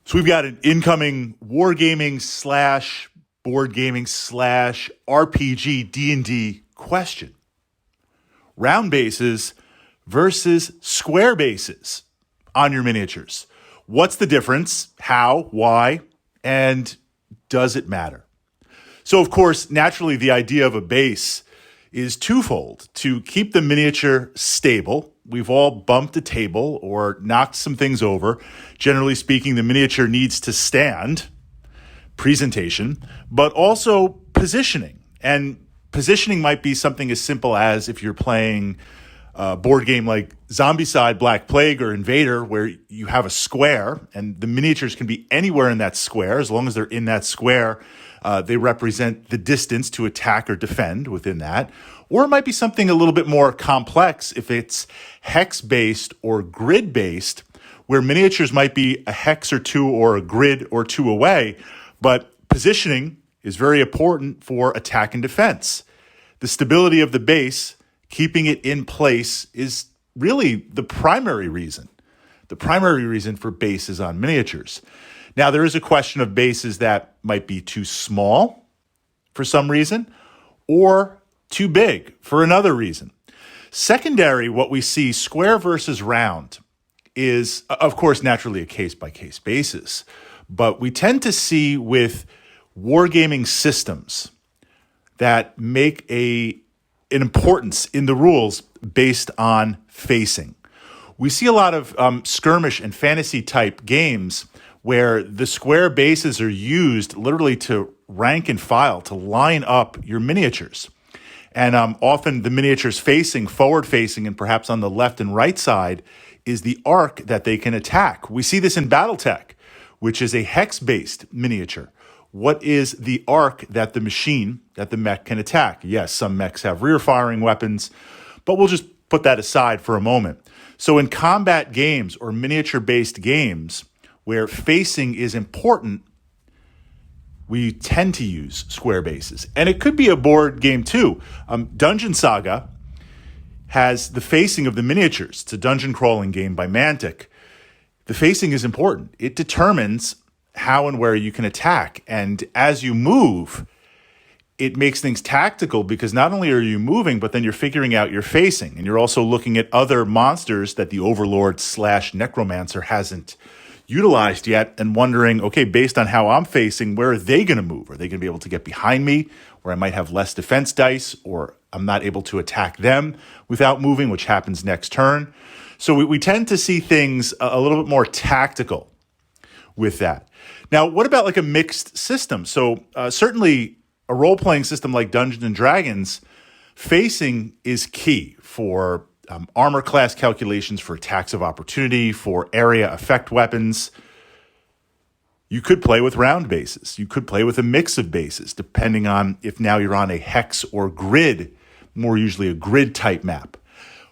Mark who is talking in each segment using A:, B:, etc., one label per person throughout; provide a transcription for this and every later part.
A: So we've got an incoming wargaming slash board gaming slash RPG D&D question. Round bases versus square bases on your miniatures. What's the difference? How? Why? And does it matter? So, of course, naturally, the idea of a base is twofold. To keep the miniature stable, we've all bumped a table or knocked some things over. Generally speaking, the miniature needs to stand, presentation, but also positioning. And positioning might be something as simple as if you're playing a board game like Zombicide, Black Plague, or Invader, where you have a square, and the miniatures can be anywhere in that square. As long as they're in that square, they represent the distance to attack or defend within that. Or it might be something a little bit more complex if it's hex-based or grid-based, where miniatures might be a hex or two or a grid or two away, but positioning is very important for attack and defense. The stability of the base, keeping it in place, is really the primary reason for bases on miniatures. Now, there is a question of bases that might be too small for some reason or too big for another reason. Secondary, what we see, square versus round, is, of course, naturally a case-by-case basis. But we tend to see with wargaming systems that make an importance in the rules based on facing. We see a lot of skirmish and fantasy type games where the square bases are used literally to rank and file, to line up your miniatures. And often the miniatures facing, forward facing, and perhaps on the left and right side is the arc that they can attack. We see this in Battletech, which is a hex-based miniature. What is the arc that the machine, that the mech can attack? Yes, some mechs have rear-firing weapons, but we'll just put that aside for a moment. So in combat games or miniature-based games where facing is important, we tend to use square bases. And it could be a board game too. Dungeon Saga has the facing of the miniatures. It's a dungeon crawling game by Mantic. The facing is important. It determines how and where you can attack. And as you move, it makes things tactical because not only are you moving, but then you're figuring out your facing. And you're also looking at other monsters that the Overlord / Necromancer hasn't utilized yet and wondering, okay, based on how I'm facing, where are they going to move? Are they going to be able to get behind me where I might have less defense dice, or I'm not able to attack them without moving, which happens next turn? So we tend to see things a little bit more tactical with that. Now, what about like a mixed system? So certainly a role-playing system like Dungeons and Dragons, facing is key for armor class calculations, for attacks of opportunity, for area effect weapons. You could play with round bases. You could play with a mix of bases, depending on if now you're on a hex or grid, more usually a grid type map.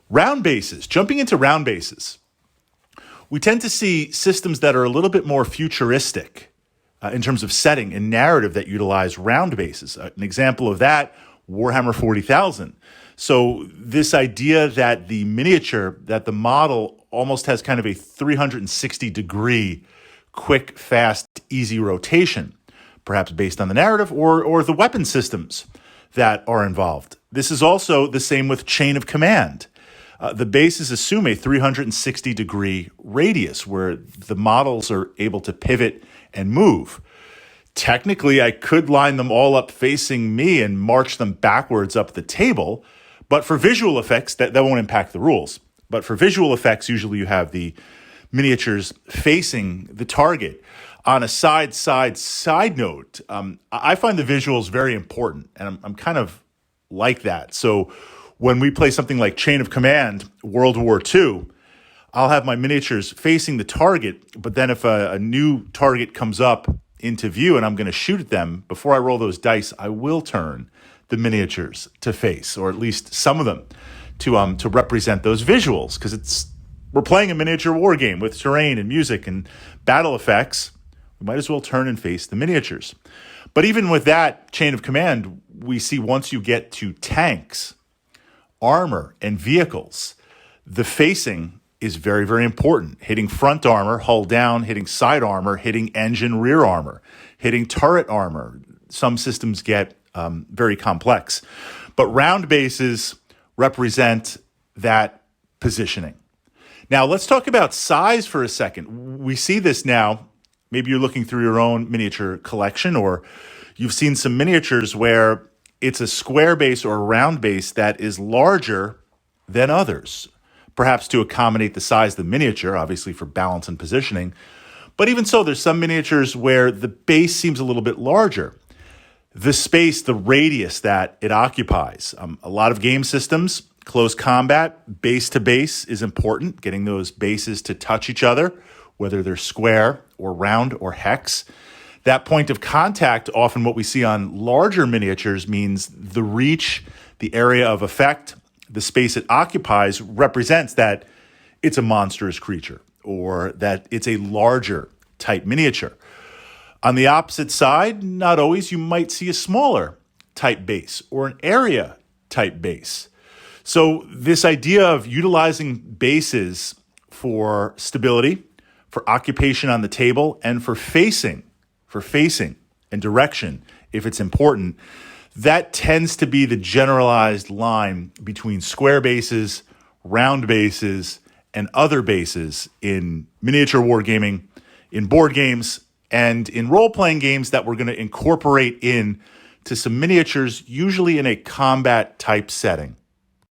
A: Round bases, jumping into round bases, we tend to see systems that are a little bit more futuristic in terms of setting and narrative that utilize round bases. An example of that, Warhammer 40,000. So this idea that the miniature, that the model almost has kind of a 360-degree quick, fast, easy rotation, perhaps based on the narrative or the weapon systems that are involved. This is also the same with chain of command. The bases assume a 360-degree radius where the models are able to pivot and move. Technically, I could line them all up facing me and march them backwards up the table, but for visual effects, that won't impact the rules. But for visual effects, usually you have the miniatures facing the target. On a side note, I find the visuals very important, and I'm kind of like that. So when we play something like Chain of Command, World War II, I'll have my miniatures facing the target, but then if a new target comes up into view and I'm going to shoot at them, before I roll those dice, I will turn the miniatures to face, or at least some of them, to represent those visuals, because we're playing a miniature war game with terrain and music and battle effects. We might as well turn and face the miniatures. But even with that chain of command, we see once you get to tanks, armor, and vehicles, the facing is very, very important. Hitting front armor, hull down, hitting side armor, hitting engine rear armor, hitting turret armor. Some systems get very complex. But round bases represent that positioning. Now, let's talk about size for a second. We see this now. Maybe you're looking through your own miniature collection, or you've seen some miniatures where it's a square base or a round base that is larger than others, perhaps to accommodate the size of the miniature, obviously for balance and positioning. But even so, there's some miniatures where the base seems a little bit larger. The space, the radius that it occupies. A lot of game systems, close combat, base to base is important, getting those bases to touch each other, whether they're square or round or hex. That point of contact, often what we see on larger miniatures, means the reach, the area of effect, the space it occupies represents that it's a monstrous creature or that it's a larger type miniature. On the opposite side, not always, you might see a smaller type base or an area type base. So this idea of utilizing bases for stability, for occupation on the table, and for facing and direction, if it's important, that tends to be the generalized line between square bases, round bases, and other bases in miniature wargaming, in board games, and in role-playing games that we're going to incorporate in to some miniatures, usually in a combat-type setting.